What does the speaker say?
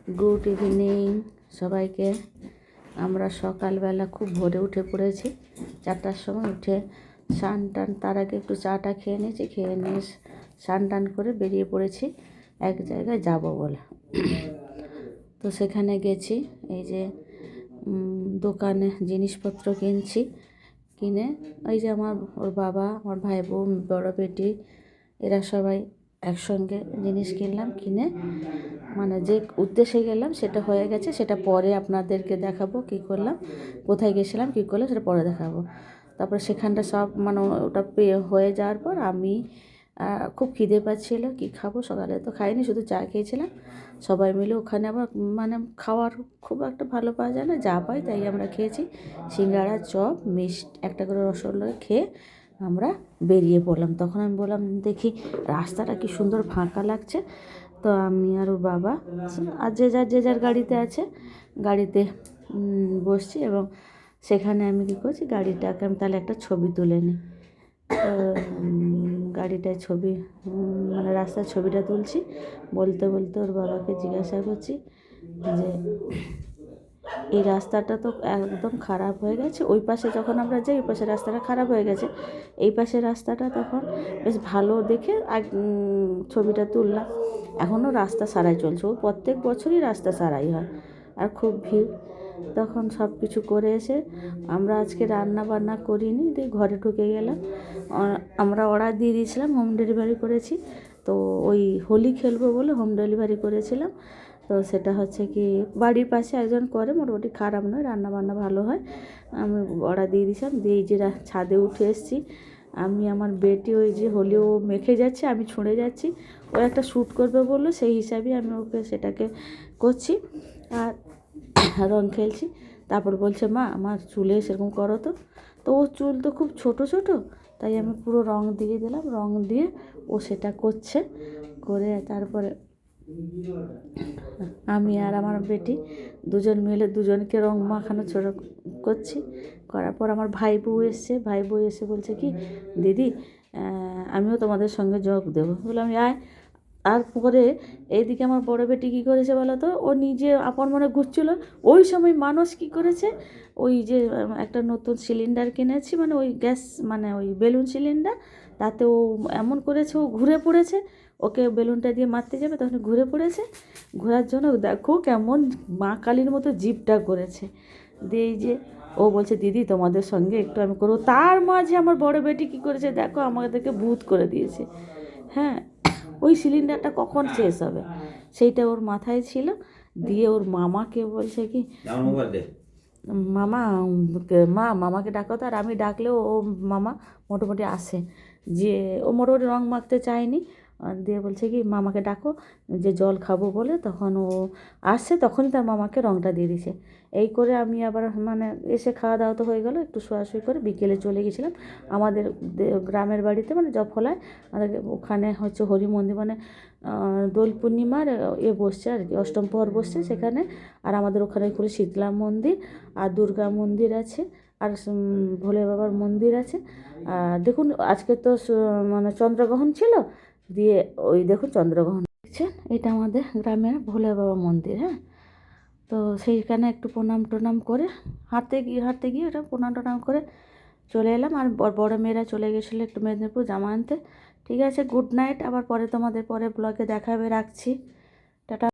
Good evening সবাইকে। আমরা সকালবেলা খুব ভোরে উঠে পড়েছি, 4টার সময় উঠে স্নান টান, তার আগে একটু চাটা খেয়ে নিয়েছি, খেয়ে নিয়ে স্নান টান করে বেরিয়ে পড়েছি এক জায়গায় যাব বলে। তো সেখানে গেছি, এই যে দোকানে জিনিসপত্র কিনছি, কিনে ওই যে ওর বাবা, আমার ভাই বোন, বড় বেটি, এরা সবাই একসঙ্গে জিনিস কিনলাম। কিনে মানে যে উদ্দেশ্যে গেলাম সেটা হয়ে গেছে, সেটা পরে আপনাদেরকে দেখাবো কী করলাম, কোথায় গেছিলাম, কী করলাম সেটা পরে দেখাবো। তারপরে সেখানটা সব মানে ওটা হয়ে যাওয়ার পর আমি খুব খিদে পাচ্ছিল, কী খাবো, সকালে তো খাইনি, শুধু চা খেয়েছিলাম। সবাই মিলে ওখানে আবার মানে খাওয়ার খুব একটা ভালো পাওয়া যায় না, যা পাই তাই আমরা খেয়েছি। সিঙ্গাড়া, চপ, মিষ্টি, একটা করে রসগোল্লা খেয়ে আমরা বেরিয়ে পড়লাম। তখন আমি বললাম, দেখি রাস্তাটা কি সুন্দর ফাঁকা লাগছে। তো আমি আর ওর বাবা আর যে যার গাড়িতে আছে, গাড়িতে বসছি এবং সেখানে আমি কী করছি, গাড়িটাকে আমি তাহলে একটা ছবি তুলে নিই। তো গাড়িটায় ছবি মানে রাস্তার ছবিটা তুলছি, বলতে বলতে ওর বাবাকে জিজ্ঞাসা করছি যে এই রাস্তাটা তো একদম খারাপ হয়ে গেছে, ওই পাশে যখন আমরা যাই ওই পাশে রাস্তাটা খারাপ হয়ে গেছে, এই পাশে রাস্তাটা তখন বেশ ভালো দেখে ছবিটা তুললাম। এখনও রাস্তা সারাই চলছে, ও প্রত্যেক বছরই রাস্তা সারাই হয় আর খুব ভিড়। তখন সব কিছু করে এসে আমরা আজকে রান্না বান্না করিনি, দিয়ে ঘরে ঢুকে গেলাম। আমরা অর্ডার দিয়ে দিয়েছিলাম, হোম ডেলিভারি করেছি। তো ওই হোলি খেলবো বলে হোম ডেলিভারি করেছিলাম। তো সেটা হচ্ছে কি, বাড়ির পাশে একজন করে, মোটামুটি খারাপ নয়, রান্না বান্না ভালো হয়। আমি অর্ডার দিয়ে দিয়েছিলাম, দিয়ে এই যে ছাদে উঠে এসেছি আমি। আমার বেটি ওই যে হোলি ও মেখে যাচ্ছে, আমি ছুঁড়ে যাচ্ছি, ও একটা শ্যুট করবে বললো, সেই হিসাবে আমি ওকে সেটাকে করছি আর রং খেলছি। তারপর বলছে, মা আমার চুলে সেরকম করো তো। তো ও চুল তো খুব ছোট ছোট, তাই আমি পুরো রং দিয়ে দিলাম, রং দিয়ে ও সেটা করছে। করে তারপরে আমি আর আমার বেটি দুজন মিলে দুজনকে রং মাখানো ছোটো করছি। করার পর আমার ভাই বউ এসে বলছে কি, দিদি আমিও তোমাদের সঙ্গে যোগ দেবো। বললাম আয়। আর পরে এইদিকে আমার বড় বেটি কী করেছে বলো তো, ও নিজে আপন মনে ঘুরছিল। ওই সময় মানুষ কী করেছে, ওই যে একটা নতুন সিলিন্ডার কিনেছি, মানে ওই গ্যাস মানে ওই বেলুন সিলিন্ডার, তাতে ও এমন করেছে, ও ঘুরে পড়েছে। ওকে বেলুনটা দিয়ে মারতে যাবে, তখন ঘুরে পড়েছে। ঘোরার জন্য দেখো কেমন মা কালীর মতো জিভটা করেছে। দিয়ে এই যে ও বলছে, দিদি তোমাদের সঙ্গে একটু আমি করবো। তার মাঝে আমার বড় বেটি কী করেছে দেখো, আমাদেরকে ভূত করে দিয়েছে। হ্যাঁ, ওই সিলিন্ডারটা কখন শেষ হবে সেইটা ওর মাথায় ছিল। দিয়ে ওর মামাকে বলছে কি, মামা মামাকে ডাকো তো। আর আমি ডাকলেও ও মামা মোটামুটি আসে, যে ও মোটামুটি রং মাখতে চায়নি। দিয়ে বলছে কি, মামাকে ডাকো, যে জল খাবো বলে। তখন ও আসছে, তখনই তার মামাকে রংটা দিয়ে দিছে। এই করে আমি আবার মানে এসে খাওয়া দাওয়া তো হয়ে গেলো, একটু শোয়াশুয়ি করে বিকেলে চলে গেছিলাম আমাদের গ্রামের বাড়িতে, মানে জফলায়। আমাদের ওখানে হচ্ছে হরি মন্দির, মানে দোল পূর্ণিমার বসছে আর কি, অষ্টম প্রহর বসছে সেখানে। আর আমাদের ওখানে করে শীতলা মন্দির আর দুর্গা মন্দির আছে, আর ভোলে বাবার মন্দির আছে। আর দেখুন আজকে তো মানে চন্দ্রগ্রহণ ছিল, দিয়ে ওই দেখুন চন্দ্রগ্রহণ দেখছেন, এটা আমাদের গ্রামের ভোলে বাবা মন্দির। হ্যাঁ, তো সেইখানে একটু প্রণাম টনাম করে হাঁটতে গিয়ে ওটা প্রণাম টনাম করে চলে এলাম। আর বড় মেয়েরা চলে গেছিলো একটু মেদিনীপুর জামা আনতে। ঠিক আছে, গুড নাইট, আবার পরে তোমাদের পরে ব্লগে দেখাবে, রাখছি।